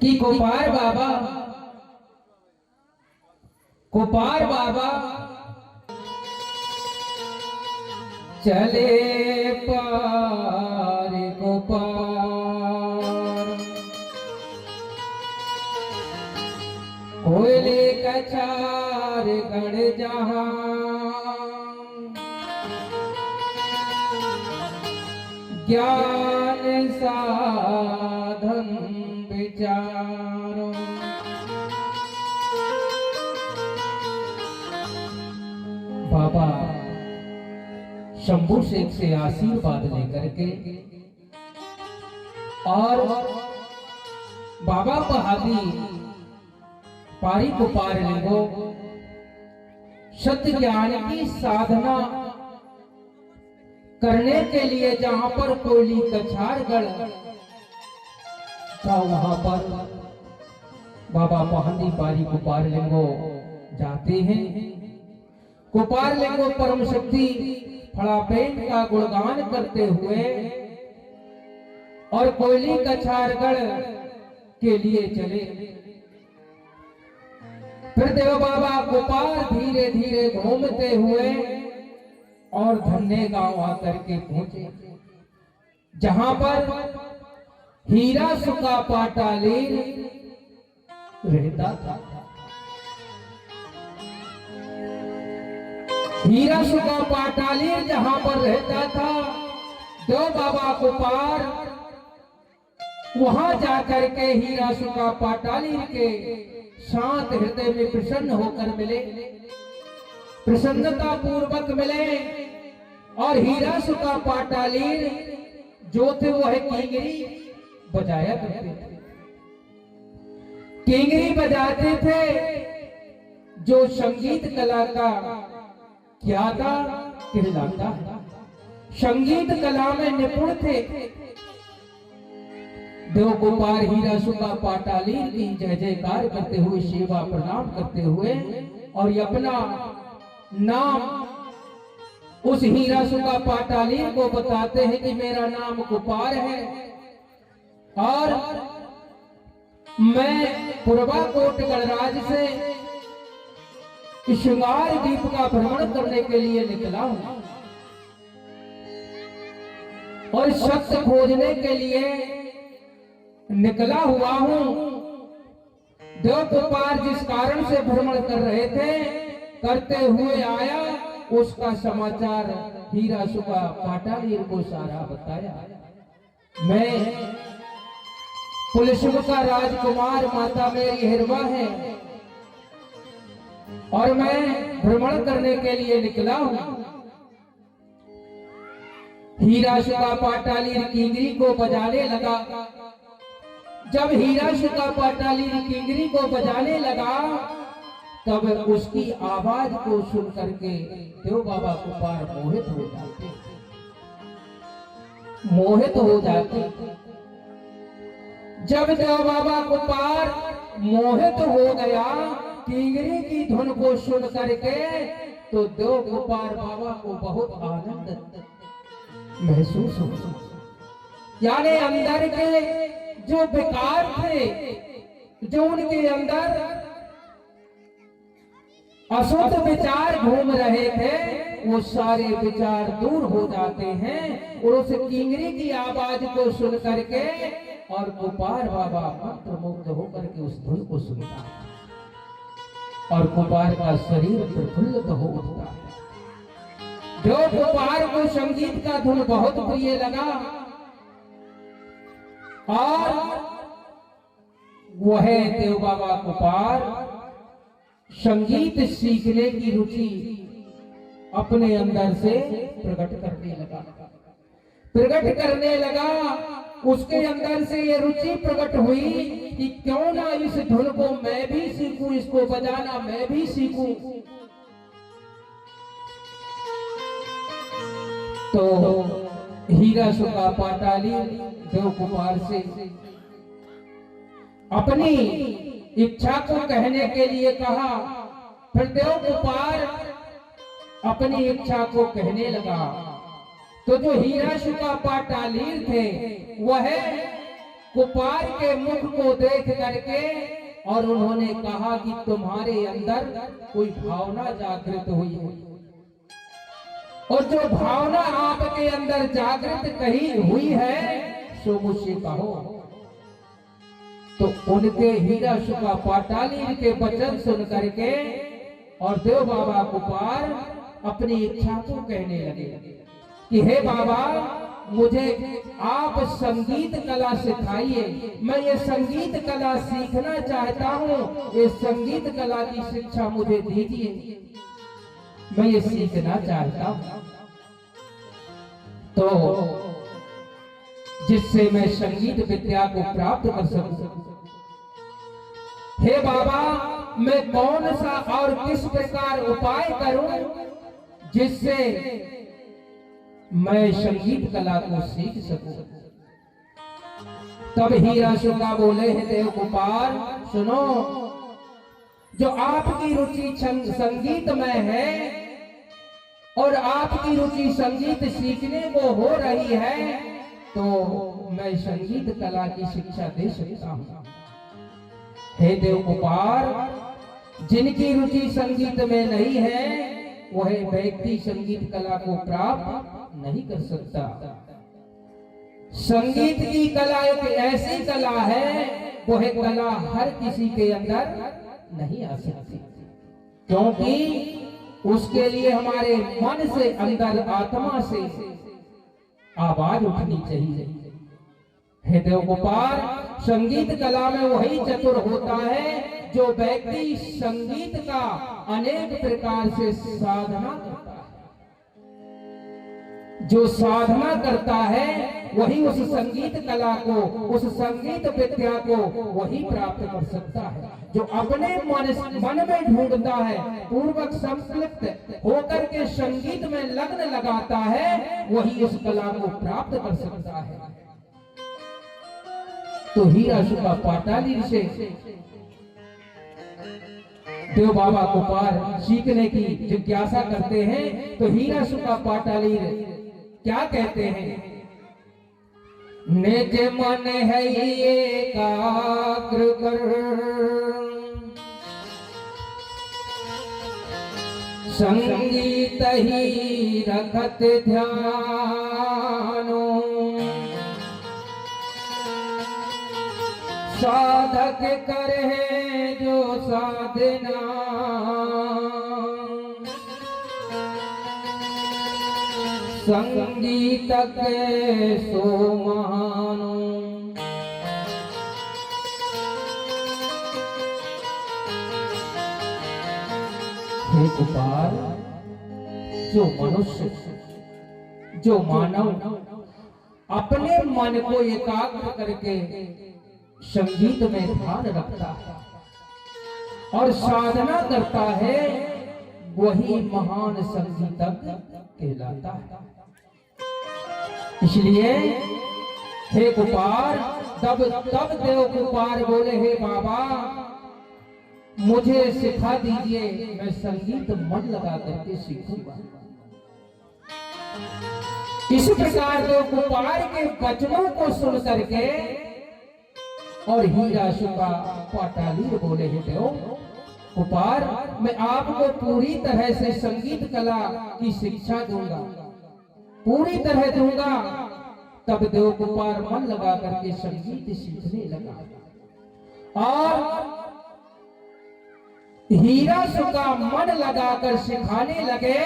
कि गोपाल बाबा चले पार गोपाल, कोयले कचार गढ़ जहां, ज्ञान साधन विचारो। बाबा शंभू शेख से आशीर्वाद लेकर के और बाबा बहादी पारी को पार लिंगो सत्य ज्ञान की साधना करने के लिए जहां पर कोयली कछारगढ़ था वहां पर बाबा बहादी पारी को पार लिंगो जाते हैं। कुपार लिंगो परम शक्ति फड़ापेट का गुणगान करते हुए और कोयली कछारगढ़ के लिए चले। फिर देव बाबा गोपाल धीरे धीरे घूमते हुए और धन्ने गांव आकर के पहुंचे, जहां पर हीरा सुका पाटालीर रहता था। हीरा सुका पाटालीर जहां पर रहता था, देव बाबा गोपाल वहां जाकर के हीरा सुका पाटालीर के शांत हृदय में प्रसन्न होकर मिले, प्रसन्नता पूर्वक मिले। और हीरा सुका पाटालीर जो थे वह किंगरी बजाया करते थे, किंगरी बजाते थे, जो संगीत कला का क्या था कहलाता है। संगीत कला में निपुण थे। देव गोपाल हीरा सुका पाटालीर की जय जयकार करते हुए सेवा प्रणाम करते हुए और ये अपना नाम उस हीरा सुका पाटालीर को बताते हैं कि मेरा नाम गोपाल है और मैं पुरवाकोट गणराज से श्रृंगार द्वीप का भ्रमण करने के लिए निकला हूं और सत्य खोजने के लिए निकला हुआ हूं। देव गोपाल जिस कारण से भ्रमण कर रहे थे, करते हुए आया, उसका समाचार हीरा सुका पाटालीर को सारा बताया। मैं पुलिस का राजकुमार, माता मेरी हिरवा है और मैं भ्रमण करने के लिए निकला हूं। हीरा सुका पाटालीर किंगरी को बजाने लगा। जब हीरा सुका पाटालीर किंगरी को बजाने लगा, तब उसकी आवाज को सुन करके देव बाबा गोपाल मोहित हो जाते, मोहित हो जाते। जब देव बाबा गोपाल मोहित हो गया किंगरी की धुन को सुन करके, तो देव गोपाल बाबा को बहुत आनंद महसूस हुआ। यानी अंदर के जो विकार थे, जो उनके अंदर अशुद्ध विचार घूम रहे थे, वो सारे विचार दूर हो जाते हैं और उस किंगरी की आवाज को सुन करके और गोपाल बाबा मंत्र मुग्ध होकर के उस धुन को सुनता है और गोपाल का शरीर प्रफुल्लित हो उठता है। जो गोपाल को संगीत का धुन बहुत प्रिय लगा और वह देव बाबा गोपाल संगीत सीखने की रुचि अपने अंदर से प्रकट करने लगा। उसके अंदर से ये रुचि प्रकट हुई कि क्यों ना इस धुन को मैं भी सीखूं, इसको बजाना मैं भी सीखूं। तो हीरा सुका पाटालीर देव गोपाल से अपनी इच्छा को कहने के लिए कहा। फिर देव गोपाल अपनी इच्छा को कहने लगा। तो जो हीरा सुका पाटालीर थे वह कुपार के मुख को देख करके और उन्होंने कहा कि तुम्हारे अंदर कोई भावना जागृत हुई है, और जो भावना आपके अंदर जागृत कही हुई है सो मुझसे कहो। तो उनके हीरा शुका पाटाली के वचन सुन करके और देव बाबा कुपार अपनी इच्छा को कहने लगे कि हे बाबा, मुझे आप संगीत कला सिखाइए, मैं ये संगीत कला सीखना चाहता हूँ, ये संगीत कला की शिक्षा मुझे दीजिए, मैं ये सीखना चाहता हूँ, तो जिससे मैं संगीत विद्या को प्राप्त कर सकूं। हे बाबा, मैं कौन सा और किस प्रकार उपाय करूं जिससे मैं संगीत कला को सीख सकूं। तब हीरा शुका बोले हैं देव कुपार, सुनो, जो आपकी रुचि संगीत में है और आपकी रुचि संगीत सीखने को हो रही है, तो मैं संगीत कला की शिक्षा दे सकता हूं। हे देव कुपार, जिनकी रुचि संगीत में नहीं है वह व्यक्ति संगीत कला को प्राप्त नहीं कर सकता। संगीत की कला एक ऐसी कला है, वह कला हर किसी के अंदर नहीं आ सकती, क्योंकि उसके लिए हमारे मन से, अंदर आत्मा से आवाज उठनी चाहिए। हे देव कुपार, संगीत कला में वही चतुर होता है जो व्यक्ति संगीत का अनेक प्रकार से साधना करता है। जो साधना करता है वही उस संगीत कला को, उस संगीत विद्या को वही प्राप्त कर सकता है। जो अपने मन में ढूंढता है, पूर्वक संकल्पित होकर के संगीत में लगन लगाता है, वही उस कला को प्राप्त कर सकता है। तो हीरा शुका पाटाली से देव बाबा कुपार सीखने की जिज्ञासा करते हैं, तो हीरा शुका पाटाली क्या कहते हैं? निज मन है एकाग्र कर, संगीत ही रखत ध्यानो, साधक करे जो साधना, संगीत के सो मानो। हे कुपार, जो मनुष्य, जो मानव अपने मन को एकाग्र करके संगीत में ध्यान रखता है और साधना करता है, वही महान संगीतज्ञ कहलाता है। इसलिए हे कुपार, तब देव कुपार बोले, हे बाबा, मुझे सिखा दीजिए, मैं संगीत मन लगा करके सीखूंगा। इस प्रकार देव कुपार के वचनों को सुन करके और हीरा शुका पाटाली बोले, हे देव कुपार, मैं आपको पूरी तरह से संगीत कला की शिक्षा दूंगा, पूरी तरह दूंगा। तब देव कुपार मन लगा करके संगीत सीखने लगा और हीरा शुका मन लगाकर सिखाने लगे।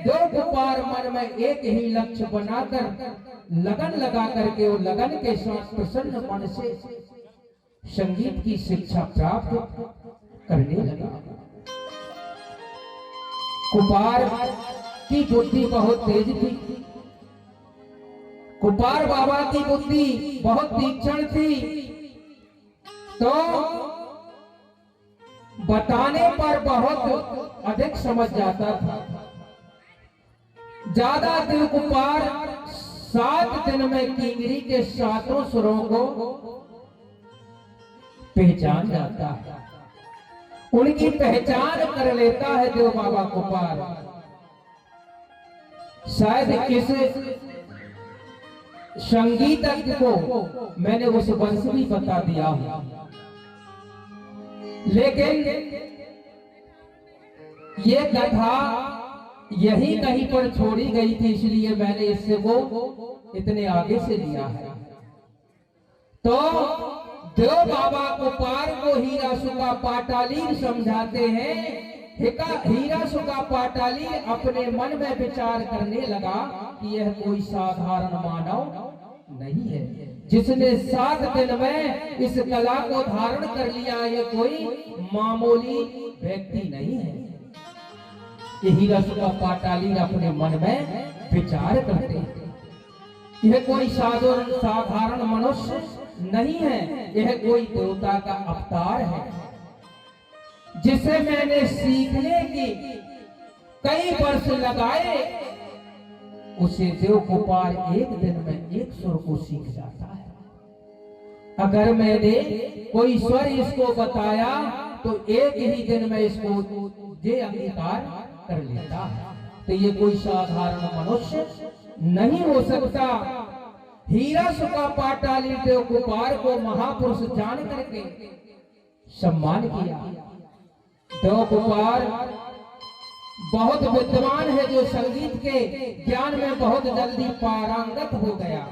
देव कुपार मन में एक ही लक्ष्य बनाकर लगन लगा करके और लगन के साथ प्रसन्न मन से संगीत की शिक्षा प्राप्त करने लगा। कुपार की बुद्धि बहुत तेज थी, कुपार बाबा की बुद्धि बहुत तीक्ष्ण थी, तो बताने पर बहुत अधिक समझ जाता था। ज्यादा देव कुपार 7 दिन में किंगरी के 7 सुरों को पहचान जाता है, उनकी पहचान कर लेता है देव बाबा कुपार। शायद संगीतज्ञ को मैंने उस वर्ष भी बता दिया हूं, लेकिन ये कथा यही कहीं पर छोड़ी गई थी, इसलिए मैंने इससे वो इतने आगे से लिया है। तो देव बाबा गोपाल को हीरा सुका पाटाली समझाते हैं। हीरा सुका पाटाली अपने मन में विचार करने लगा कि यह कोई साधारण मानव नहीं है, जिसने 7 दिन में इस कला को धारण कर लिया। ये कोई मामूली व्यक्ति नहीं है। ये हीरा सुका पाटाली अपने मन में विचार करते हैं, यह कोई साधारण मनुष्य नहीं है, यह कोई देवता का अवतार है, जिसे मैंने सीखने की कई वर्ष लगाए, उसे देव गोपाल एक दिन में एक स्वर को सीख जाता है। अगर मैंने कोई स्वर इसको बताया तो एक ही दिन में इसको ये अंगीकार कर लेता है। तो ये कोई साधारण मनुष्य नहीं हो सकता। हीरा सुका पाटाली देव गोपाल को महापुरुष जान करके सम्मान किया। देव गोपाल बहुत विद्वान है, जो संगीत के ज्ञान में बहुत जल्दी पारंगत हो गया,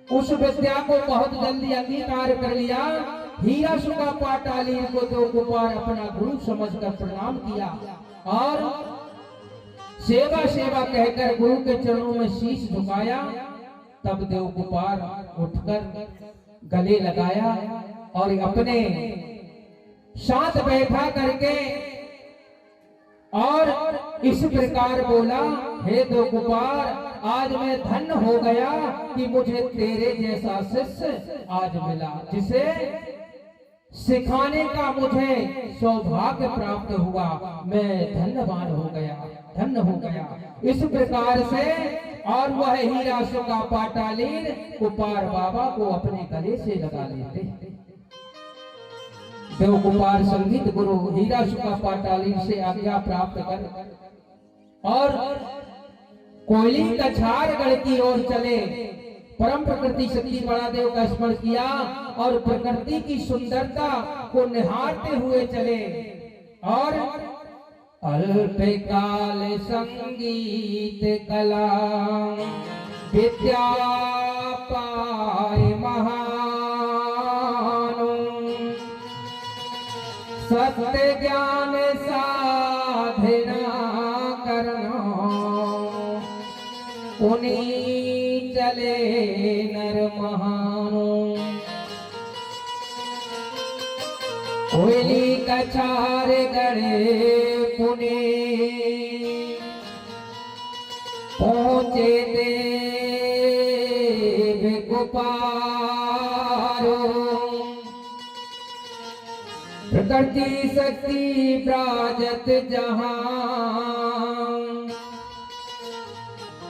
उस विद्या को बहुत जल्दी अंगीकार कर लिया। हीरा सुका पाटाली को देव गोपाल अपना गुरु समझकर प्रणाम किया और सेवा सेवा कहकर गुरु के चरणों में शीश झुकाया। तब देव गोपाल उठकर गले लगाया और अपने साथ बैठा करके और इस प्रकार बोला, हे देव गोपाल, आज मैं धन्य हो गया कि मुझे तेरे जैसा शिष्य आज मिला, जिसे सिखाने का मुझे सौभाग्य प्राप्त हुआ। मैं धन्यवान हो गया, धन्य हो गया। इस प्रकार से और वह हीरा सुका पाटाली गोपाल बाबा को अपने गले से लगा लेते हैं। देव गोपाल संगीत गुरु हीरा सुका पाटाली से आज्ञा प्राप्त कर और कोयली कछारगढ़ की ओर चले। परम प्रकृति शक्ति बड़ा देव का स्मरण किया और प्रकृति की सुंदरता को निहारते हुए चले और अल्पकाल संगीत कला विद्या पाए महान, सत्य ज्ञान साधना करना, उन्हीं चले नर महानो। कोयली कछारगढ़ पुणे पहुंचे देव गोपाल, प्रकृति शक्ति प्राजत जहां,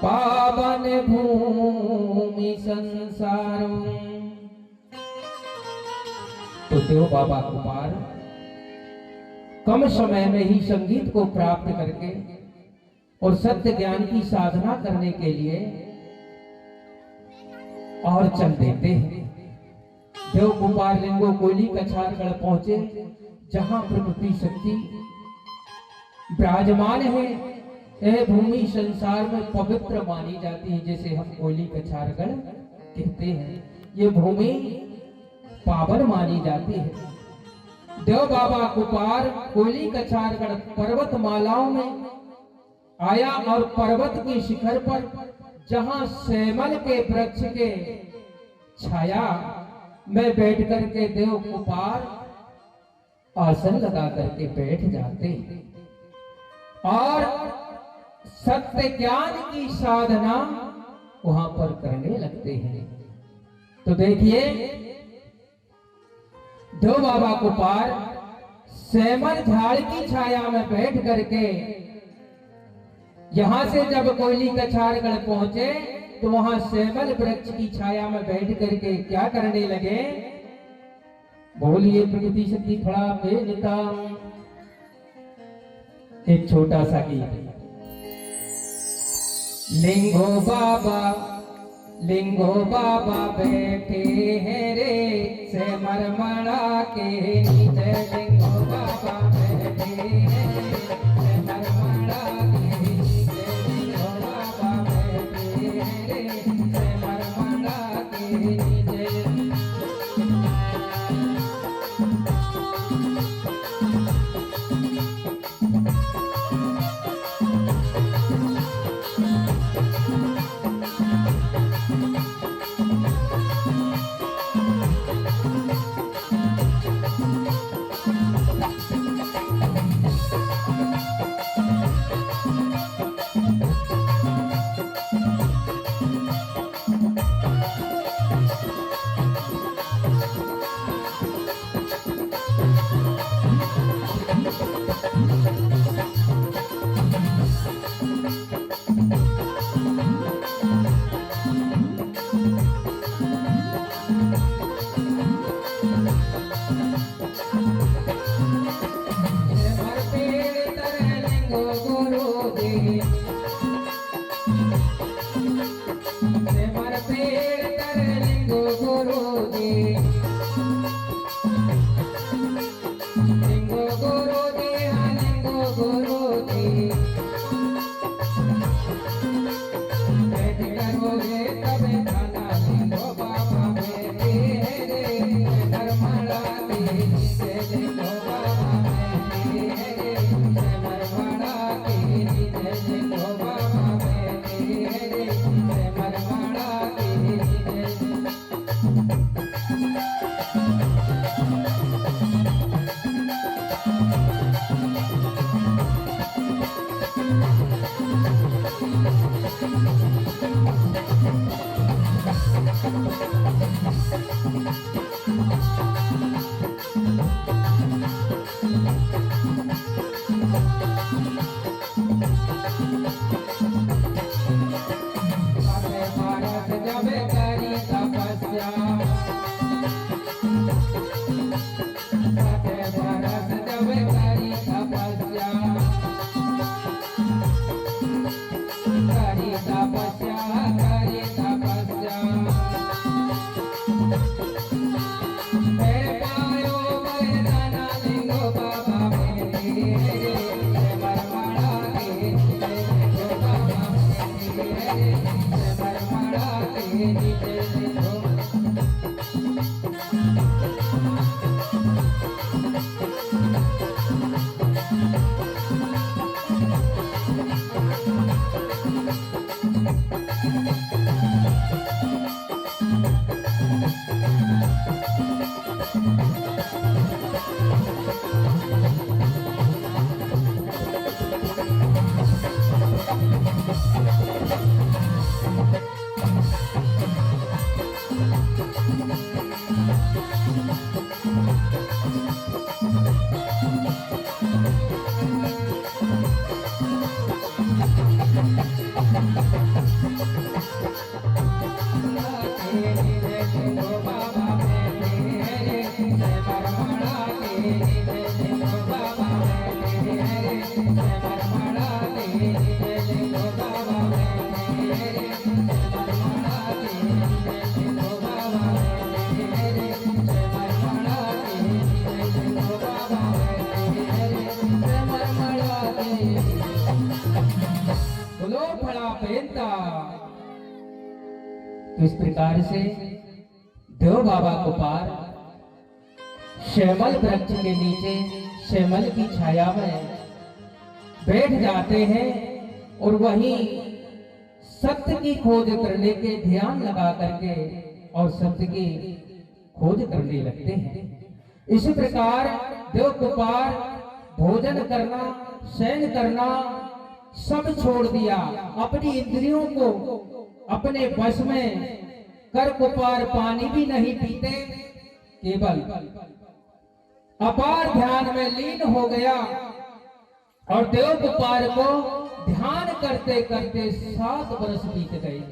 पावन भूमि संसारों। तो देव बाबा गोपाल कम समय में ही संगीत को प्राप्त करके और सत्य ज्ञान की साधना करने के लिए और चल देते हैं। देव गोपाल लिंगो कोयली कछारगढ़ पहुंचे, जहां प्रकृति शक्ति विराजमान है। यह भूमि संसार में पवित्र मानी जाती है, जैसे हम कोयली कछारगढ़ कहते हैं। ये भूमि पावन मानी जाती है। देव बाबा गोपाल कोयली कछारगढ़ पर्वत मालाओं में आया और पर्वत के शिखर पर, जहां सेमल के वृक्ष के छाया में बैठ करके देव गोपाल आसन लगा करके बैठ जाते और सत्य ज्ञान की साधना वहां पर करने लगते हैं। तो देखिए, देव बाबा गोपाल सेमल झाड़ की छाया में बैठ करके यहां से जब कोयली कछारगढ़ पहुंचे तो वहां सेमल वृक्ष की छाया में बैठ करके क्या करने लगे? बोलिए प्रकृति शक्ति थोड़ा बेनिता। एक छोटा सा गीत। लिंगो बाबा लिंगो बाबा बैठे हैं रे से मरमड़ा के नीचे। लिंगो बाबा बैठे हैं से मरमड़ा के नीचे। लिंगो बाबा बैठे हैं रे से मरमड़ा के नीचे। इस प्रकार से देव बाबा गोपाल श्यामल वृक्ष के नीचे श्यामल की छाया में बैठ जाते हैं और वहीं सत्य की खोज करने के ध्यान लगा करके और सत्य की खोज करने लगते हैं। इसी प्रकार देव गोपाल भोजन करना, शयन करना सब छोड़ दिया। अपनी इंद्रियों को अपने वश में कर गोपाल पानी भी नहीं पीते, केवल अपार ध्यान में लीन हो गया। और देव गोपाल को ध्यान करते करते 7 वर्ष बीत गए।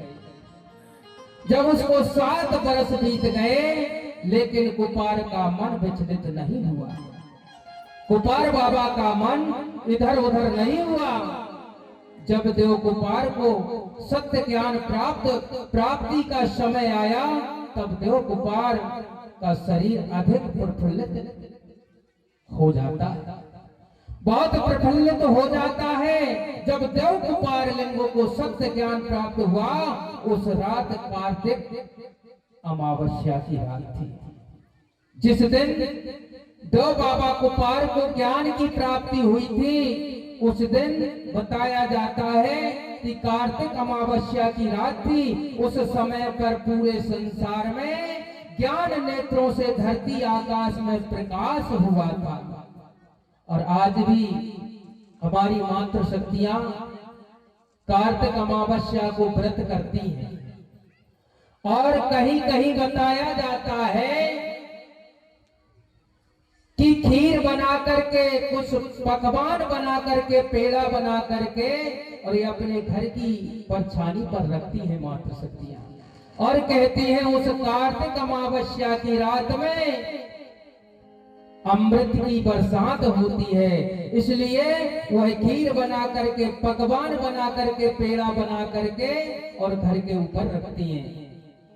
जब उसको 7 वर्ष बीत गए, लेकिन गोपाल का मन विचलित नहीं हुआ। गोपाल बाबा का मन इधर उधर नहीं हुआ। जब देव गोपाल को सत्य ज्ञान प्राप्ति का समय आया, तब देव गोपाल का शरीर अधिक प्रफुल्लित हो जाता है, बहुत प्रफुल्लित हो जाता है। जब देव गोपाल लिंगों को सत्य ज्ञान प्राप्त हुआ, उस रात कार्तिक अमावस्या की रात थी, जिस दिन देव बाबा गोपाल को ज्ञान की प्राप्ति हुई थी। उस दिन बताया जाता है कि कार्तिक अमावस्या की रात थी। उस समय पर पूरे संसार में ज्ञान नेत्रों से धरती आकाश में प्रकाश हुआ था। और आज भी हमारी मातृ शक्तियां कार्तिक अमावस्या को व्रत करती हैं, और कहीं कहीं बताया जाता है कि खीर बना करके, कुछ पकवान बना करके, पेड़ा बना करके, और ये अपने घर की परछानी पर रखती है मातृ शक्तियां, और कहती हैं उस कार्तिक अमावस्या की रात में अमृत की बरसात होती है। इसलिए वह खीर बना करके, पकवान बना करके, पेड़ा बना करके और घर के ऊपर रखती हैं,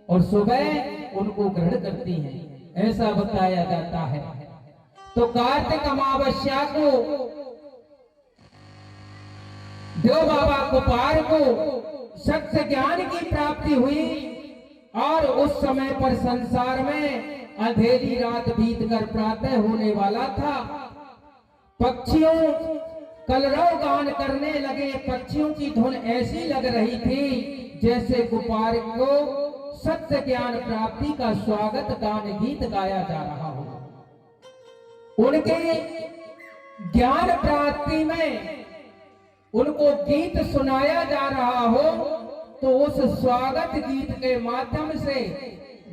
और सुबह उनको ग्रहण करती हैं, ऐसा बताया जाता है। तो कार्तिक अमावस्या को देव बाबा गोपाल को सत्य ज्ञान की प्राप्ति हुई, और उस समय पर संसार में अंधेरी रात बीतकर प्रातः होने वाला था। पक्षियों कलरव गान करने लगे, पक्षियों की धुन ऐसी लग रही थी जैसे गोपाल को सत्य ज्ञान प्राप्ति का स्वागत गान गीत गाया जा रहा हो। उनके ज्ञान प्राप्ति में उनको गीत सुनाया जा रहा हो, तो उस स्वागत गीत के माध्यम से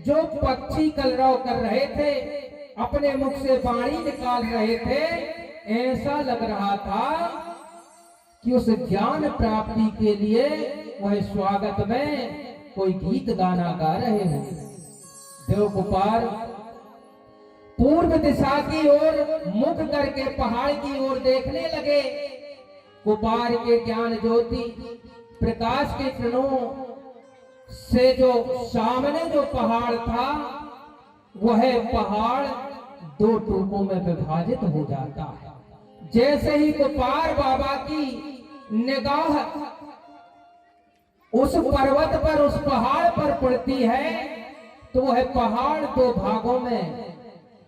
जो पक्षी कलरव कर रहे थे, अपने मुख से वाणी निकाल रहे थे, ऐसा लग रहा था कि उस ज्ञान प्राप्ति के लिए वह स्वागत में कोई गीत गाना गा रहे हैं। देव गोपाल पूर्व दिशा की ओर मुख करके पहाड़ की ओर देखने लगे। गोपाल के ज्ञान ज्योति प्रकाश के किरणों से जो सामने जो पहाड़ था, वह पहाड़ दो टुकड़ों में विभाजित हो जाता है। जैसे ही गोपाल बाबा की निगाह उस पर्वत पर, उस पहाड़ पर पड़ती है, तो वह पहाड़ दो भागों में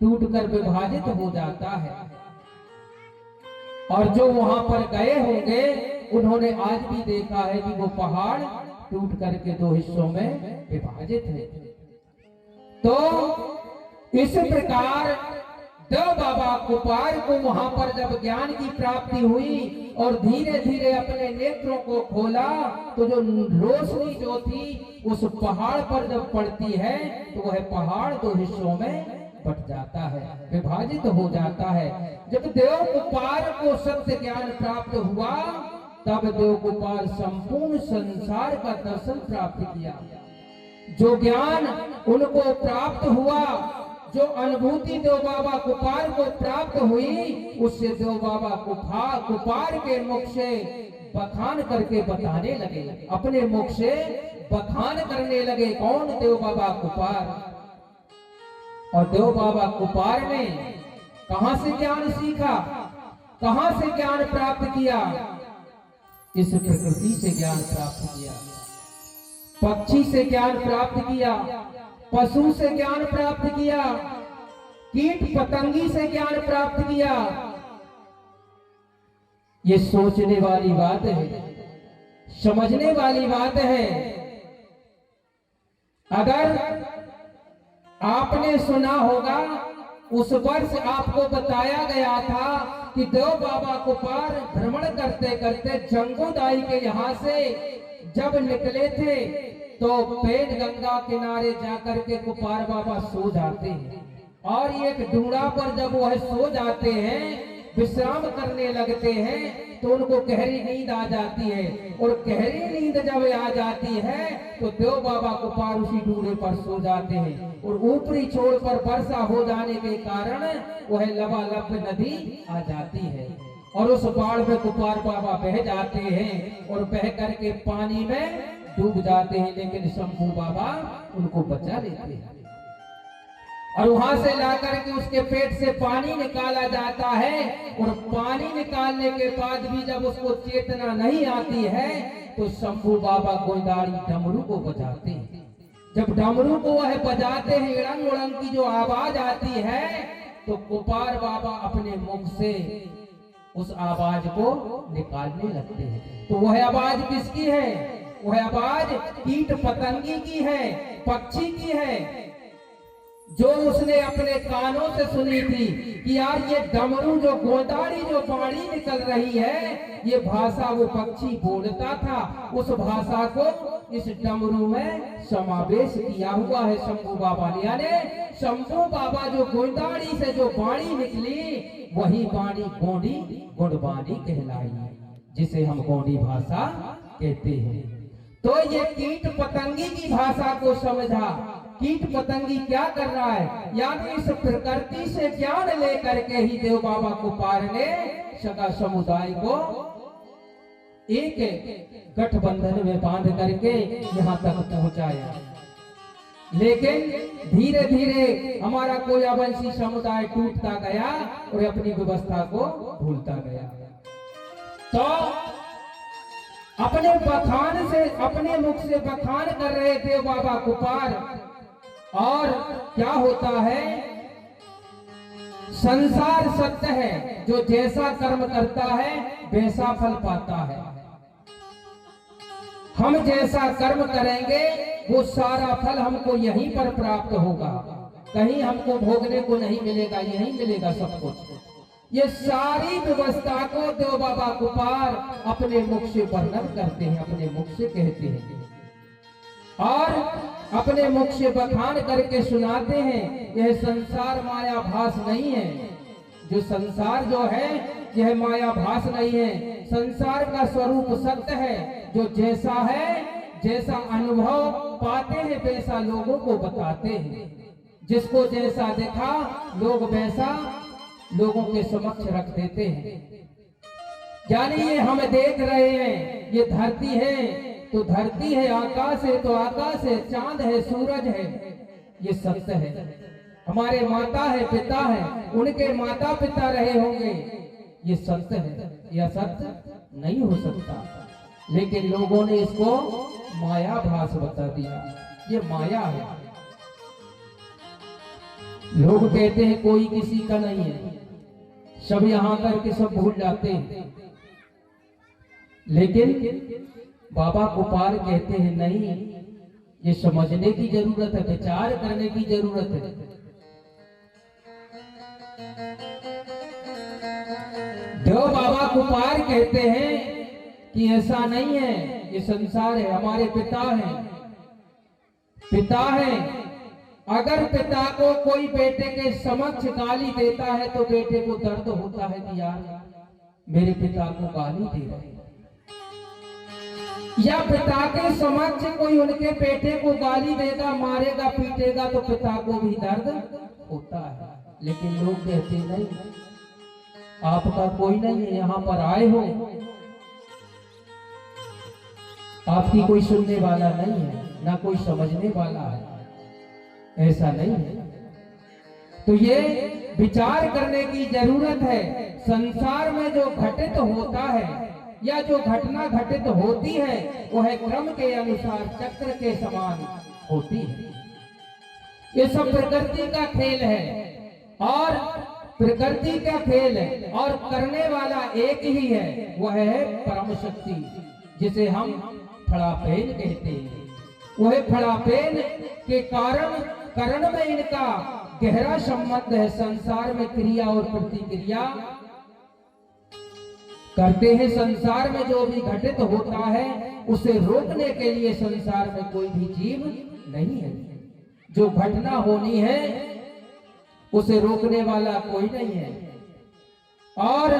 टूटकर विभाजित हो जाता है। और जो वहां पर गए होंगे, उन्होंने आज भी देखा है कि वो पहाड़ टूट करके दो हिस्सों में विभाजित है। तो इस प्रकार देव बाबा गोपाल को वहां पर जब ज्ञान की प्राप्ति हुई और धीरे धीरे अपने नेत्रों को खोला, तो जो रोशनी जो थी उस पहाड़ पर जब पड़ती है, तो वह पहाड़ दो हिस्सों में बट जाता है, विभाजित हो जाता है। जब देव गोपाल को सत्य ज्ञान प्राप्त हुआ, तब देव गोपाल संपूर्ण संसार का दर्शन प्राप्त किया। जो ज्ञान उनको प्राप्त हुआ, जो अनुभूति देव बाबा गोपाल को प्राप्त हुई, उससे देव बाबा गोपाल के मुख से बखान करके बताने लगे, अपने मुख से बखान करने लगे। कौन? देव बाबा गोपाल। और देव बाबा गोपाल ने कहां से ज्ञान सीखा, कहां से ज्ञान प्राप्त किया? इस प्रकृति से ज्ञान प्राप्त किया, पक्षी से ज्ञान प्राप्त किया, पशु से ज्ञान प्राप्त किया, कीट पतंगी से ज्ञान प्राप्त किया। ये सोचने वाली बात है, समझने वाली बात है। अगर आपने सुना होगा, उस वर्ष आपको बताया गया था कि देव बाबा गोपाल भ्रमण करते करते जंगूदाई के यहाँ से जब निकले थे, तो पेन गंगा किनारे जाकर के गोपाल बाबा सो जाते हैं, और एक डूंगा पर जब वह सो जाते हैं, विश्राम करने लगते हैं, तो उनको गहरी नींद आ जाती है। और गहरी नींद जब आ जाती है, तो देव बाबा गोपाल उसी डूंगे पर सो जाते हैं, और ऊपरी छोर पर वर्षा हो जाने के कारण वह लबालब नदी आ जाती है। और उस बाढ़ में गोपाल बाबा बह जाते हैं और बह करके पानी में डूब जाते हैं, लेकिन शंभू बाबा उनको बचा लेते हैं और वहां से लाकर के उसके पेट से पानी निकाला जाता है। और पानी निकालने के बाद भी जब उसको चेतना नहीं आती है तो शंभू बाबा गोंदाड़ी डमरू को बजाते हैं। जब डमरू को वह बजाते हैं, इड़ंग उड़ंग की जो आवाज आती है, तो गोपाल बाबा अपने मुख से उस आवाज को निकालने लगते हैं। तो वह आवाज किसकी है? वह आवाज कीट पतंगी की है, पक्षी की है, जो उसने अपने कानों से सुनी थी कि यार ये डमरू जो गोंदाड़ी जो बाणी निकल रही है, ये भाषा वो पक्षी बोलता था, उस भाषा को इस डमरू में समावेश किया हुआ है शंभू बाबा ने। यानी शंभू बाबा जो गोंदाड़ी से जो बाणी निकली, वही बाणी गोंडी गुणबाणी कहलाई, जिसे हम गोंडी भाषा कहते हैं। तो ये कीट पतंगी की भाषा को समझा। कीट पतंगी क्या कर रहा है? यानी इस प्रकृति से ज्ञान लेकर के ही देव बाबा गोपाल ने सगा समुदाय को एक गठबंधन में बांध करके यहाँ तक पहुंचाया। लेकिन धीरे धीरे हमारा कोयावंशी समुदाय टूटता गया और अपनी व्यवस्था को भूलता गया। तो अपने बखान से, अपने मुख से बखान कर रहे थे बाबा गोपाल, और क्या होता है? संसार सत्य है, जो जैसा कर्म करता है वैसा फल पाता है। हम जैसा कर्म करेंगे वो सारा फल हमको यहीं पर प्राप्त होगा, कहीं हमको भोगने को नहीं मिलेगा, यहीं मिलेगा सब कुछ। ये सारी व्यवस्था को देव बाबा गोपाल अपने मुख से वर्णन करते हैं, अपने मुख से कहते हैं और अपने मुख से बखान करके सुनाते हैं। यह संसार माया भास नहीं है, जो संसार जो है यह माया भास नहीं है। संसार का स्वरूप सत्य है, जो जैसा है, जैसा अनुभव पाते हैं वैसा लोगों को बताते हैं। जिसको जैसा देखा लोग वैसा लोगों के समक्ष रख देते हैं। यानी ये हम देख रहे हैं, ये धरती है तो धरती है, आकाश है तो आकाश है, चांद है, सूरज है, ये सत्य है। हमारे माता है, पिता है, उनके माता पिता रहे होंगे, ये सत्य है। यह सत्य नहीं हो सकता, लेकिन लोगों ने इसको माया भास बता दिया। ये माया है। लोग कहते हैं कोई किसी का नहीं है, सब यहां करके सब भूल जाते हैं। लेकिन बाबा गोपाल कहते हैं नहीं, ये समझने की जरूरत है, विचार करने की जरूरत है। देव बाबा गोपाल कहते हैं कि ऐसा नहीं है, ये संसार है, हमारे पिता हैं, पिता हैं। अगर पिता को कोई बेटे के समक्ष गाली देता है तो बेटे को दर्द होता है कि यार मेरे पिता को गाली दे रहे हैं, या पिता के समक्ष कोई उनके बेटे को गाली देगा, मारेगा, पीटेगा तो पिता को भी दर्द होता है। लेकिन लोग कहते नहीं, आपका कोई नहीं है, यहाँ पर आए हो, आपकी कोई सुनने वाला नहीं है, ना कोई समझने वाला है, ऐसा नहीं है। तो ये विचार करने की जरूरत है। संसार में जो घटित होता है या जो घटना घटित होती है वह क्रम के अनुसार चक्र के समान होती है। ये सब प्रकृति का खेल है और प्रकृति का खेल है, और करने वाला एक ही है, वह है परम शक्ति, जिसे हम फड़ापेन कहते हैं। वह फड़ापेन के कारण में इनका गहरा संबंध है। संसार में क्रिया और प्रतिक्रिया करते हैं। संसार में जो भी घटित होता है उसे रोकने के लिए संसार में कोई भी जीव नहीं है। जो घटना होनी है उसे रोकने वाला कोई नहीं है, और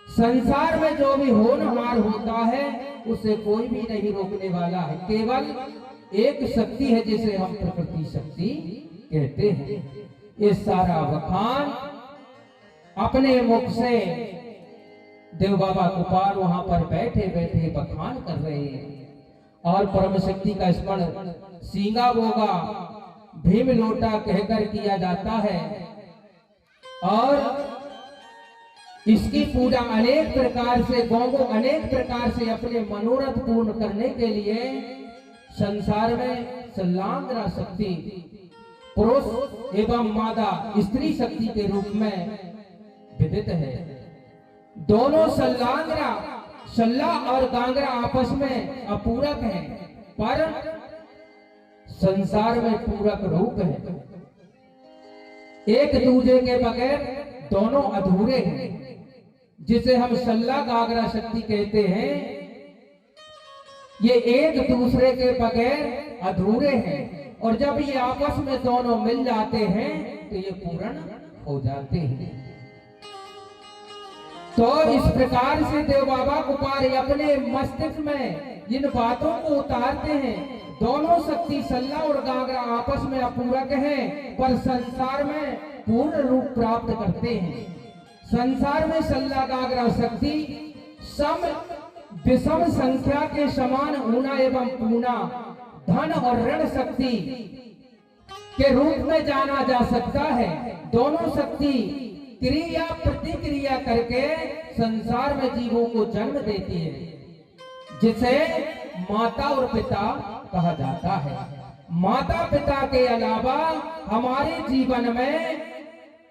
संसार में जो भी होनहार होता है उसे कोई भी नहीं रोकने वाला है। केवल एक शक्ति है जिसे हम प्रकृति शक्ति कहते हैं। ये सारा बखान अपने मुख से देव बाबा गोपाल वहां पर बैठे बैठे बखान कर रहे हैं और परम शक्ति का स्मरण सींगा बोगा भीम लोटा कहकर किया जाता है और इसकी पूजा अनेक प्रकार से गौगो अनेक प्रकार से अपने मनोरथ पूर्ण करने के लिए संसार में सल्लांग्रा शक्ति पुरुष एवं मादा स्त्री शक्ति के रूप में विदित है। दोनों सल्लांग्रा सल्ला और गांगरा आपस में अपूरक हैं, पर संसार में पूरक रूप है। एक दूसरे के बगैर दोनों अधूरे हैं, जिसे हम सल्ला गागरा शक्ति कहते हैं। ये एक दूसरे के बगैर अधूरे हैं और जब ये आपस में दोनों मिल जाते हैं तो ये पूर्ण हो जाते हैं। तो इस प्रकार से देव बाबा गोपाल अपने मस्तिष्क में इन बातों को उतारते हैं। दोनों शक्ति सल्ला और गागरा आपस में अपूरक हैं, पर संसार में पूर्ण रूप प्राप्त करते हैं। संसार में सल्ला गागरा शक्ति सम विषम संख्या के समान ऊना एवं पूना धन और ऋण शक्ति के रूप में जाना जा सकता है। दोनों शक्ति क्रिया प्रतिक्रिया करके संसार में जीवों को जन्म देती है, जिसे माता और पिता कहा जाता है। माता पिता के अलावा हमारे जीवन में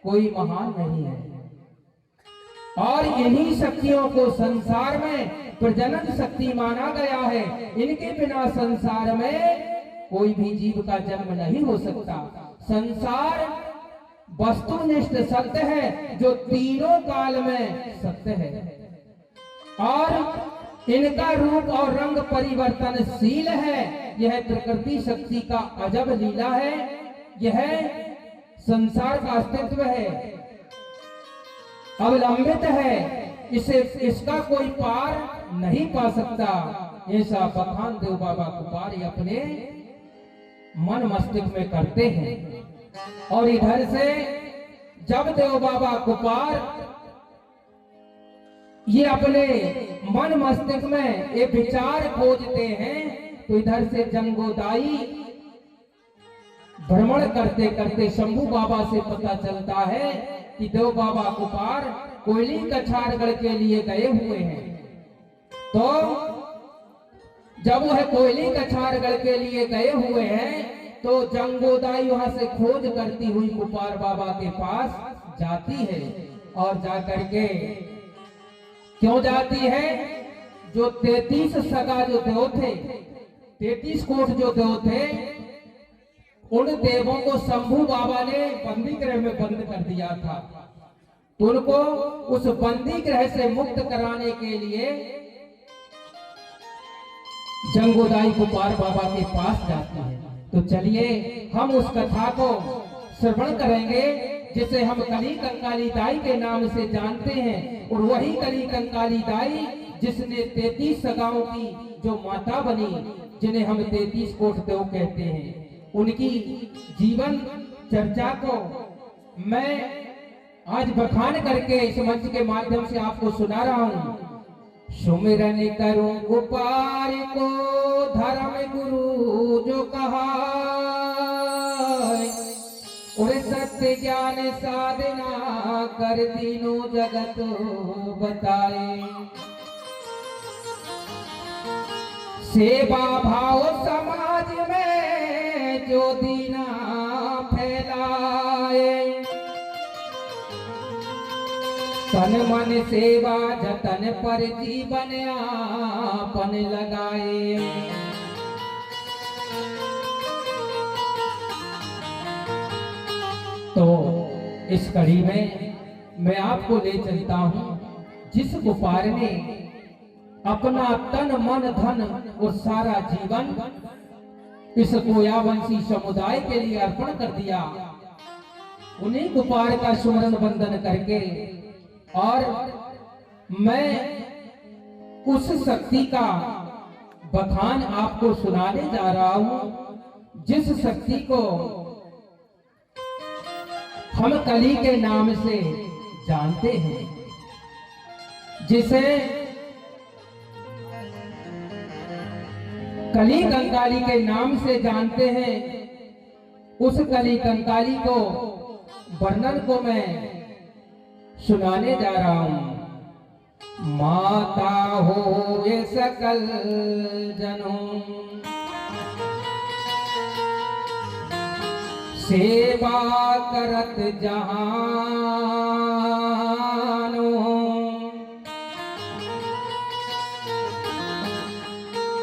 कोई महान नहीं है और इन्हीं शक्तियों को संसार में प्रजनन शक्ति माना गया है। इनके बिना संसार में कोई भी जीव का जन्म नहीं हो सकता। संसार वस्तुनिष्ठ सत्य है जो तीनों काल में सत्य है और इनका रूप और रंग परिवर्तनशील है। यह प्रकृति शक्ति का अजब लीला है। यह संसार का अस्तित्व है, अवलंबित है, इसे इसका कोई पार नहीं पा सकता। ऐसा बखान देव बाबा गोपाल अपने मन मस्तिष्क में करते हैं। और इधर से जब देव बाबा गोपाल ये अपने मन मस्तिष्क में ये विचार खोजते हैं तो इधर से जंगोदाई भ्रमण करते करते शंभू बाबा से पता चलता है कि देव बाबा गोपाल कोयली कछारगढ़ के लिए गए हुए हैं। तो जब वह कोयली कछारगढ़ के लिए गए हुए हैं तो जंगोदाई वहां से खोज करती हुई गोपाल बाबा के पास जाती है और जाकर के क्यों जाती है? जो 33 सगा जो देव थे, 33 कोट जो देव थे, उन देवों को शंभू बाबा ने बंदी गृह में बंद कर दिया था। तो उनको उस बंदी गृह से मुक्त कराने के लिए जंगोदाई गोपाल बाबा के पास जाती है। तो चलिए हम उस कथा को श्रवण करेंगे जिसे हम कली कंकाली दाई के नाम से जानते हैं। और वही कली कंकाली दाई जिसने 33 सगाओं की जो माता बनी, जिन्हें हम 33 कोट देव कहते हैं, उनकी जीवन चर्चा को मैं आज बखान करके इस मंच के माध्यम से आपको सुना रहा हूं। सुमिरन करूं गोपाल को धर्म गुरु जो कहा, और सत्य ज्ञान साधना कर तीनों जगत बताए। सेवा भाव समाज में जो दीना फैलाए, तन मन सेवा जतन पर जीवन आपन लगाए। तो इस कड़ी में मैं आपको ले चलता हूं जिस गोपाल ने अपना तन मन धन और सारा जीवन इस कोयावंशी समुदाय के लिए अर्पण कर दिया। उन्हीं गोपाल का सुमरन वंदन करके और मैं उस शक्ति का बखान आपको सुनाने जा रहा हूं जिस शक्ति को हम कली के नाम से जानते हैं, जिसे कली कंकाली के नाम से जानते हैं, उस कली कंकाली को वर्णन को मैं सुनाने जा रहा हूं। माता हो ये सकल जनों, सेवा करत जहानो,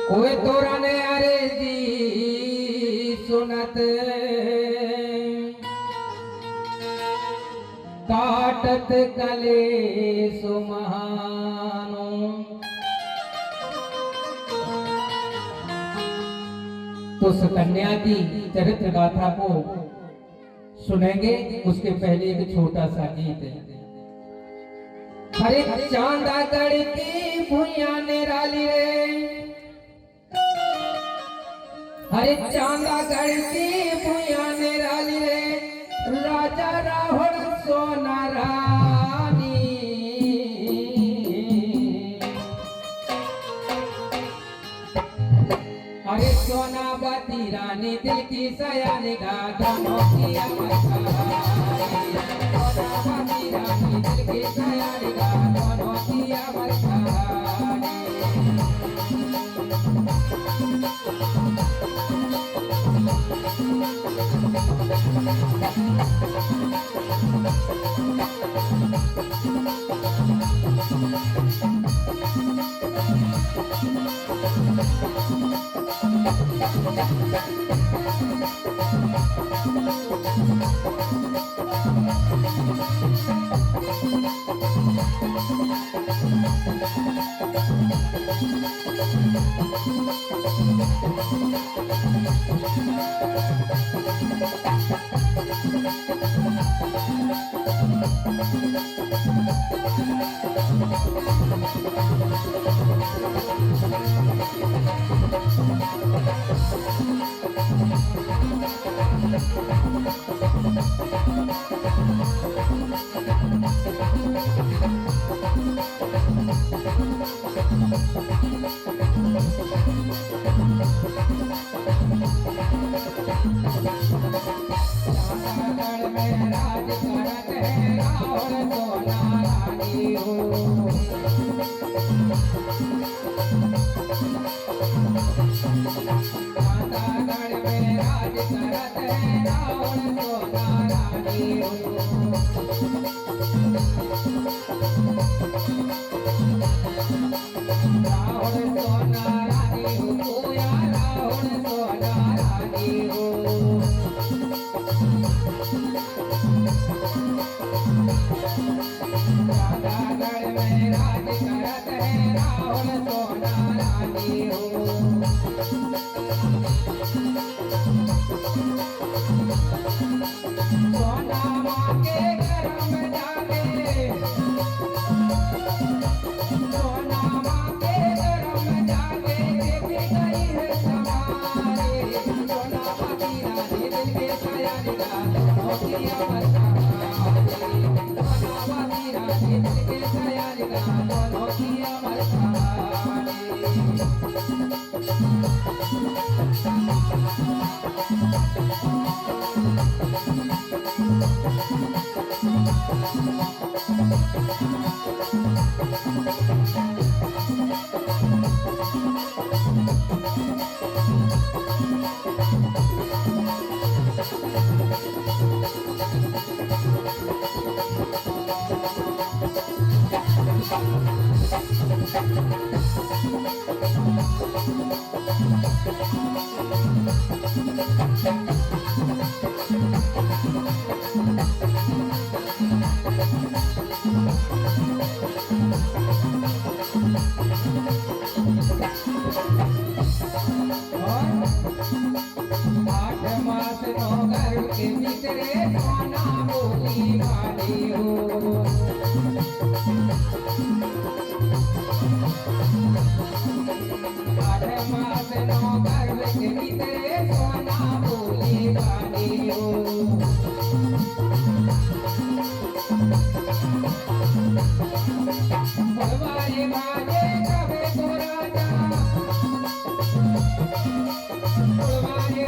कोई तोरा ने अरे जी सुनत, काटत कले सुमहानो। तो उस कन्या की चरित्र गाथा को सुनेंगे, उसके पहले एक छोटा सा गीत है। हरे चांदा गढ़ की भुइया निराली रे, हरे चांदा गढ़ की भुइया निराली रे, राजा राहुल सोना रानी। अरे सोनावती रानी दिल की सयानी गा, दोनों की अमर कहानी। सोनावती रानी दिल की सयानी गा, दोनों की अमर कहानी। हो फुलवारी बाजे कबे तो राजा फुलवारी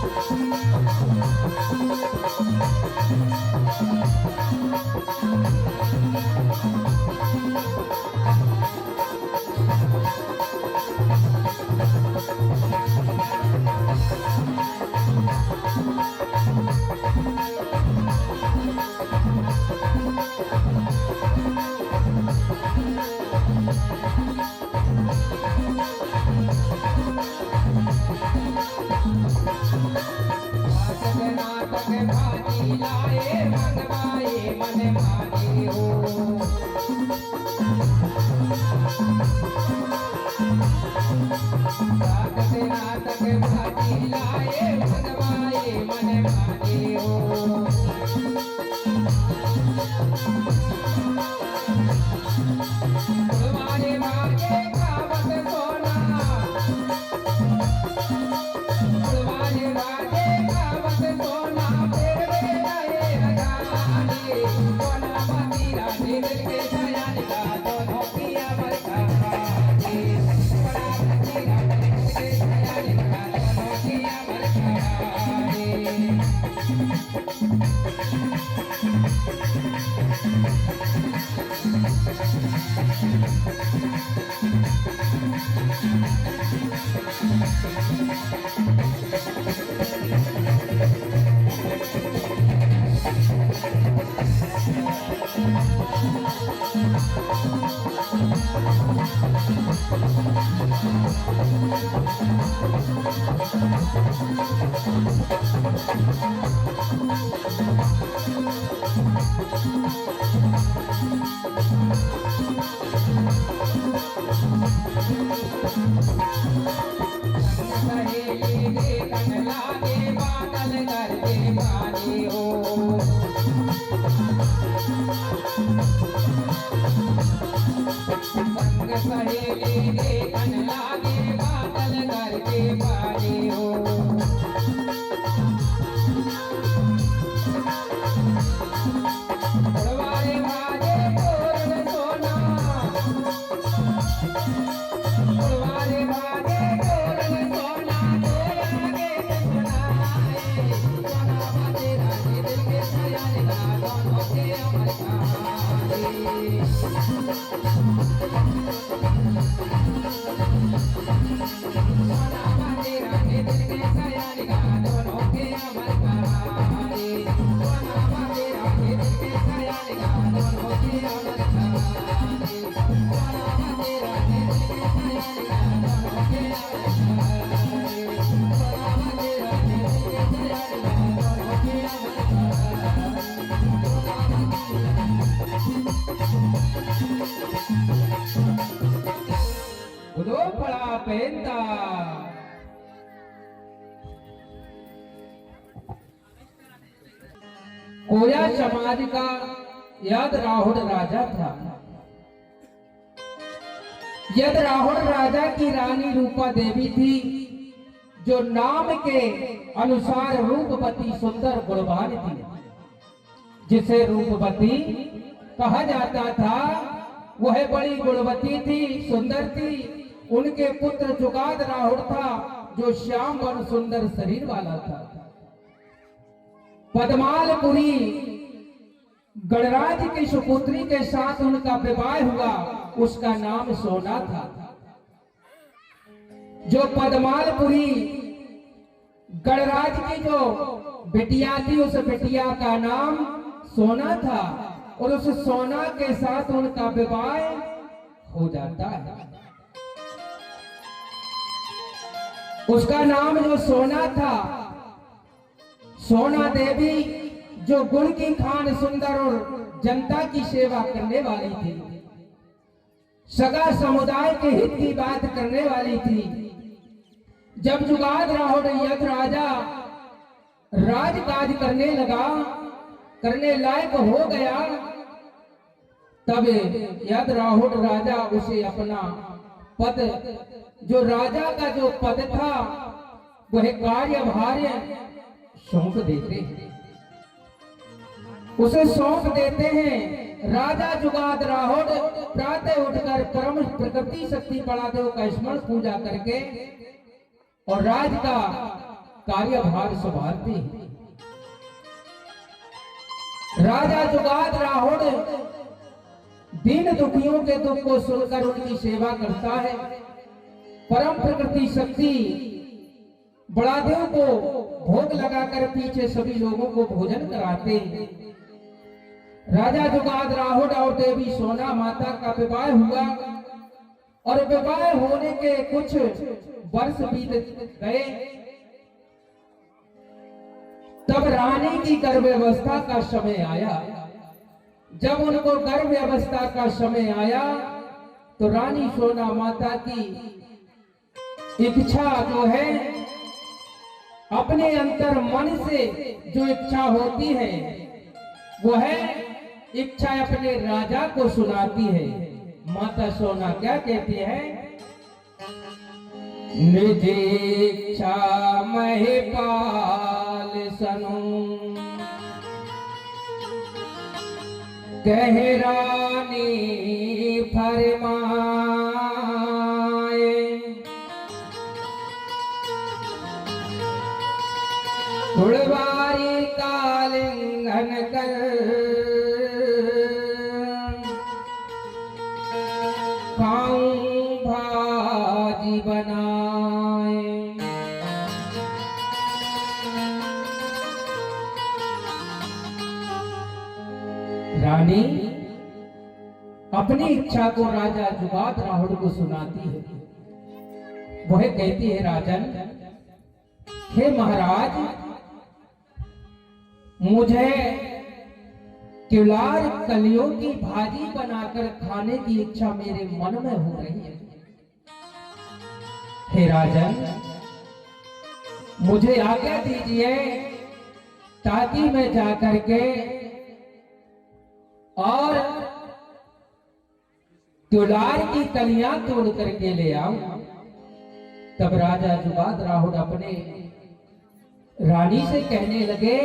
नाटक भाजी लाए मनवाए मन माने हो नाटक भाजी लाए मनवाए मन माने हो फुलवारी बाजे गावत सोना फुलवारी बाजे गावत सोना फिर वे रहे रगाने सोना बाती रानी दिल के सयाने का दोनों पिया बरखा दे बड़ा बाती रानी दिल के सयाने का दोनों पिया बरखा दे सहेली देखन लागे बादल गरजे गाने हो संग सहेली देखन लागे बादल गरजे गाने हो फुलवारी बाजे तोरण सोना फुलवारी बाजे तोरण सोना तोरण के सुनाए सोना बाजे रानी दिल के सयाने का दोनों के अमर कहानी सोना बाजे रानी दिल के सयाने का दोनों के अमर कहानी सोना बाजे रानी दिल के सयाने का दोनों के अमर कहानी सोना बाजे रानी दिल के सयाने का दोनों के अमर कहानी सोना बाजे रानी दिल के सयाने का दोनों के अमर उदो पड़ा पेंता कोया समाज का यद राहुल राजा था। यद राहुल राजा की रानी रूपा देवी थी, जो नाम के अनुसार रूपवती सुंदर गुणवान थी। जिसे रूपवती कहा जाता था, वह बड़ी गुणवती थी, सुंदर थी। उनके पुत्र जुगाद राहुल था, जो श्याम वन सुंदर शरीर वाला था। पद्मालपुरी गणराज की सुपुत्री के साथ उनका विवाह हुआ, उसका नाम सोना था। जो पद्मालपुरी गणराज की जो बिटिया थी, उस बिटिया का नाम सोना था, और उस सोना के साथ उनका विवाह हो जाता है। उसका नाम जो सोना था, सोना देवी, जो गुण की खान, सुंदर और जनता की सेवा करने वाली थी, सगा समुदाय के हित की बात करने वाली थी। जब जुगाद राहुल यद राजा राजकाज करने लगा, करने लायक हो गया, तब यद राहुल राजा उसे अपना पद, जो राजा का जो पद था, वह कार्यभार सौंप देते हैं। उसे सौंप देते हैं राजा जुगाद राहोड प्रातः उठकर परम प्रकृति शक्ति पड़ादेव का स्मरण पूजा करके और राज का कार्यभार संभालते हैं। राजा जुगाद राहोड दीन दुखियों के दुख को सुनकर उनकी सेवा करता है। परम प्रकृति शक्ति बड़ादेव को भोग लगाकर पीछे सभी लोगों को भोजन कराते हैं। राजा जुगाद राहोड और देवी सोना माता का विवाह हुआ और विवाह होने के कुछ वर्ष बीत गए। तब रानी की गर्भावस्था का समय आया। जब उनको गर्भावस्था का समय आया तो रानी सोना माता की इच्छा जो है, अपने अंतर मन से जो इच्छा होती है वो है इच्छा अपने राजा को सुनाती है। माता सोना क्या कहती है? निज इच्छा महिपाल सनु कह रानी फरमाए फुलवारी का लिंगन कर खाऊं भाजी बनाए। रानी अपनी इच्छा को राजा जुगाद राहुल को सुनाती है। वह कहती है, राजन, हे महाराज, मुझे क्युलार कलियों की भाजी बनाकर खाने की इच्छा मेरे मन में हो रही है। हे राजन, मुझे आज्ञा दीजिए ताकि मैं जाकर के और क्युलार की कलियां तोड़ करके ले आऊं। तब राजा जुगाद राहुल अपने रानी से कहने लगे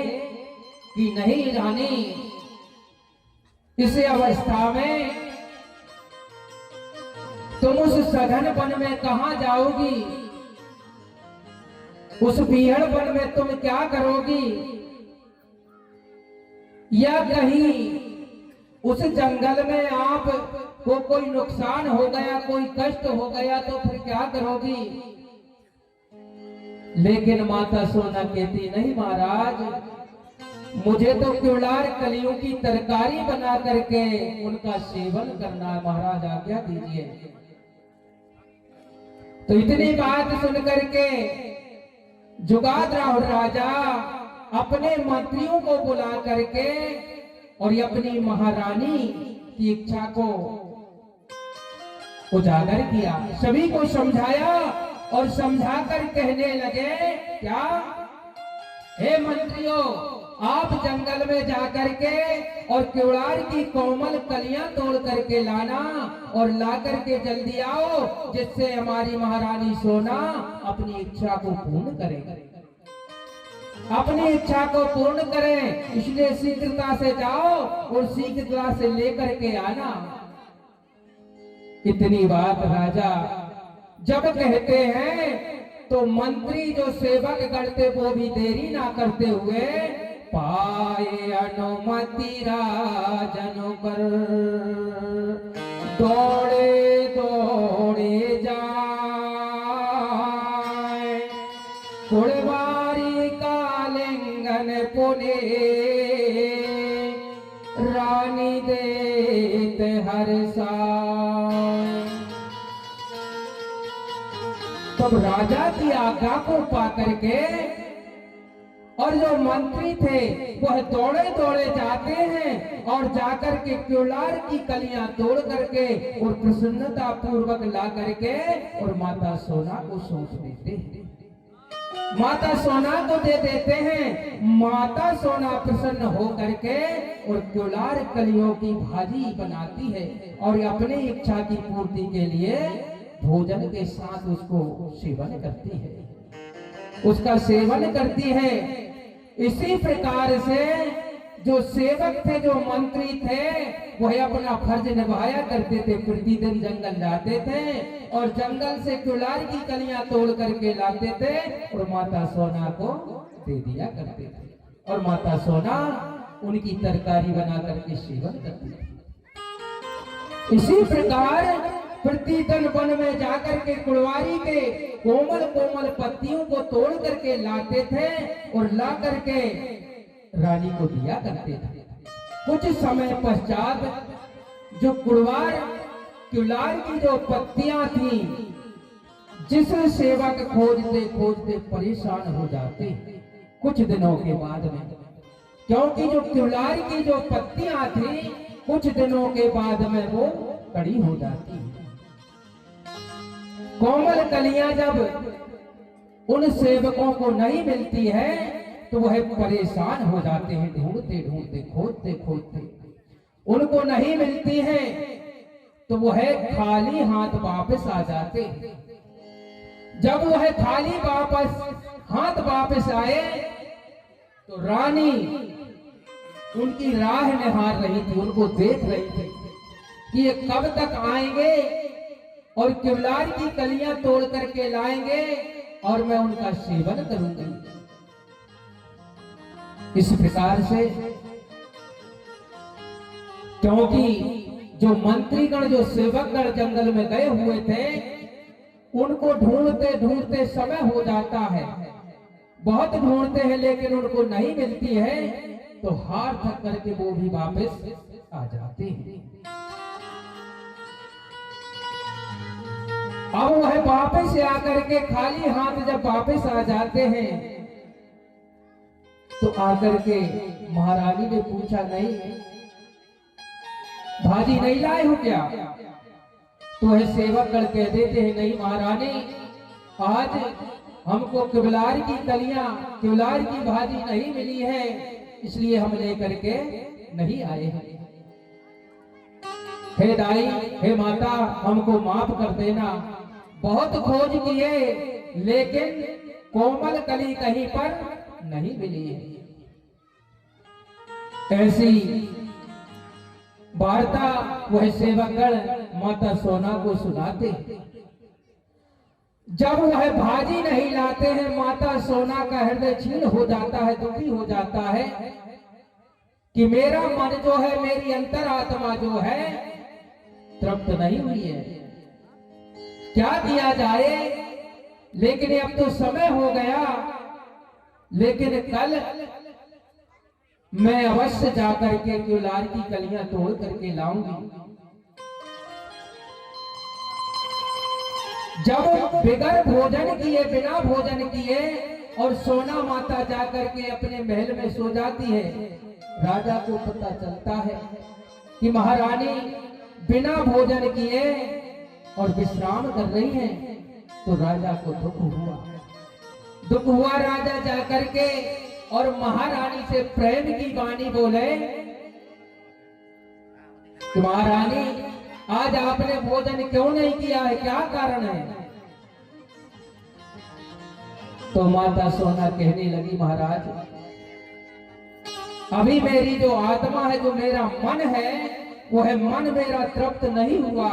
कि नहीं रानी, इस अवस्था में तुम उस सघन वन में कहां जाओगी? उस बीहड़ वन में तुम क्या करोगी? या कहीं उस जंगल में आप को कोई नुकसान हो गया, कोई कष्ट हो गया तो फिर क्या करोगी? लेकिन माता सोना कहती, नहीं महाराज, मुझे तो क्युलार कलियों की तरकारी बना करके उनका सेवन करना है। महाराज आज्ञा दीजिए। तो इतनी बात सुन करके जुगाद राहुल राजा अपने मंत्रियों को बुला करके और अपनी महारानी की इच्छा को उजागर किया, सभी को समझाया और समझाकर कहने लगे, क्या हे मंत्रियों, आप जंगल में जाकर के और क्युलार की कोमल कलियां तोड़ करके लाना और ला करके जल्दी आओ, जिससे हमारी महारानी सोना अपनी इच्छा को पूर्ण करे। अपनी इच्छा को पूर्ण करें, इसलिए शीघ्रता से जाओ और शीघ्रता से लेकर के आना। इतनी बात राजा जब कहते हैं तो मंत्री जो सेवक करते वो भी देरी ना करते हुए पाए अनुमति राजन पर दौड़े दौड़े जाए। फुलवारी का लिंगन पुने रानी देत हर साल। तब राजा की आज्ञा को पा करके और जो मंत्री थे वह दौड़े दौड़े जाते हैं और जाकर के क्युलार की कलियां तोड़ करके और प्रसन्नता पूर्वक ला करके और माता सोना को सौंप देते हैं। माता सोना को दे देते हैं। माता सोना प्रसन्न हो करके और क्युलार कलियों की भाजी बनाती है और अपनी इच्छा की पूर्ति के लिए भोजन के साथ उसको सेवन करती है, उसका सेवन करती है। इसी प्रकार से जो सेवक थे, जो मंत्री थे, वह अपना फर्ज निभाया करते थे। प्रतिदिन जंगल जाते थे और जंगल से क्युलार की कलियां तोड़ करके लाते थे और माता सोना को दे दिया करते थे और माता सोना उनकी तरकारी बना करके सेवन करती थी। इसी प्रकार प्रतिदिन वन में जाकर के कुड़वारी के कोमल कोमल पत्तियों को तोड़ करके लाते थे और ला करके रानी को दिया करते थे। कुछ समय पश्चात जो कुड़वार क्युलार की जो पत्तियां थी, जिस सेवक खोजते खोजते परेशान हो जाते कुछ दिनों के बाद में, क्योंकि जो क्युलार की जो पत्तियां थी कुछ दिनों के बाद में वो कड़ी हो जाती। कोमल कलियां जब उन सेवकों को नहीं मिलती है तो वह परेशान हो जाते हैं, ढूंढते ढूंढते खोजते खोजते उनको नहीं मिलती है तो वह खाली हाथ वापस आ जाते। जब वह खाली हाथ वापस आए तो रानी उनकी राह निहार रही थी, उनको देख रही थी कि ये कब तक आएंगे और क्युलार की कलियां तोड़ करके लाएंगे और मैं उनका सेवन करूंगी। इस प्रकार से, क्योंकि जो मंत्रीगण, जो सेवकगण जंगल में गए हुए थे, उनको ढूंढते ढूंढते समय हो जाता है, बहुत ढूंढते हैं लेकिन उनको नहीं मिलती है तो हार थक करके वो भी वापस आ जाते हैं। अब वह वापस से आकर के खाली हाथ जब वापस आ जाते हैं तो आकर के महारानी ने पूछा, नहीं भाजी नहीं लाए हो क्या? तो वह सेवकगण कह देते हैं, नहीं महारानी, आज हमको क्युलार की कलियां, क्युलार की भाजी नहीं मिली है, इसलिए हम लेकर के नहीं आए हैं। हे दाई, हे माता, हमको माफ कर देना, बहुत खोज किए लेकिन कोमल कली कहीं पर नहीं मिली है। ऐसी वार्ता वह सेवकगण माता सोना को सुनाते। जब वह भाजी नहीं लाते हैं, माता सोना का हृदय छीन हो जाता है, दुखी हो जाता है कि मेरा मन जो है, मेरी अंतरात्मा जो है तृप्त नहीं हुई है, क्या किया जाए। लेकिन अब तो समय हो गया, लेकिन कल मैं अवश्य जाकर के क्युलार की कलियां तोड़ करके लाऊंगी। जब बिगर भोजन किए, बिना भोजन किए और सोना माता जाकर के अपने महल में सो जाती है, राजा को पता चलता है कि महारानी बिना भोजन किए और विश्राम कर रही हैं, तो राजा को दुख हुआ। राजा जाकर के और महारानी से प्रेम की वाणी बोले कि महारानी, आज आपने भोजन क्यों नहीं किया है, क्या कारण है? तो माता सोना कहने लगी, महाराज, अभी मेरी जो आत्मा है, जो मेरा मन है, वह मन मेरा तृप्त नहीं हुआ।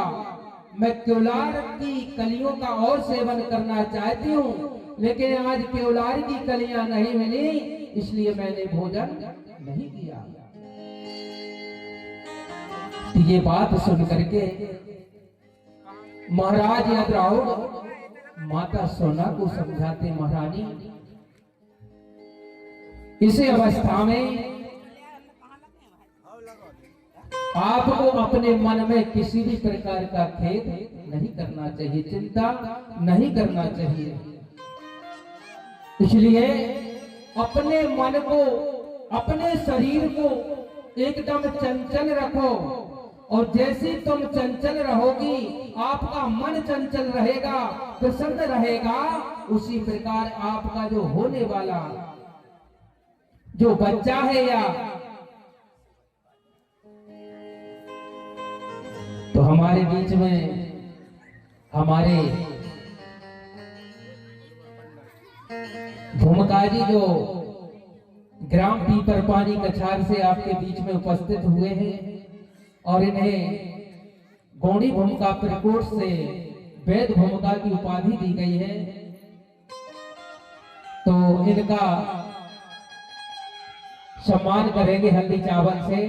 मैं क्युलार की कलियों का और सेवन करना चाहती हूँ, लेकिन आज क्युलार की कलियां नहीं मिली, इसलिए मैंने भोजन नहीं किया। ये बात सुन करके महाराज यद्राउड माता सोना को समझाते, महारानी, इसी अवस्था में आपको अपने मन में किसी भी प्रकार का खेद नहीं करना चाहिए, चिंता नहीं करना चाहिए। इसलिए अपने मन को, अपने शरीर को एकदम चंचल रखो, और जैसे तुम चंचल रहोगी, आपका मन चंचल रहेगा, प्रसन्न रहेगा, उसी प्रकार आपका जो होने वाला जो बच्चा है या तो हमारे बीच में हमारे भूमिका जी जो ग्राम पीपरपानी कछार से आपके बीच में उपस्थित हुए हैं और इन्हें गौड़ी भूमिका प्रकोट से वेद भूमिका की उपाधि दी गई है। तो इनका सम्मान करेंगे हल्दी चावल से।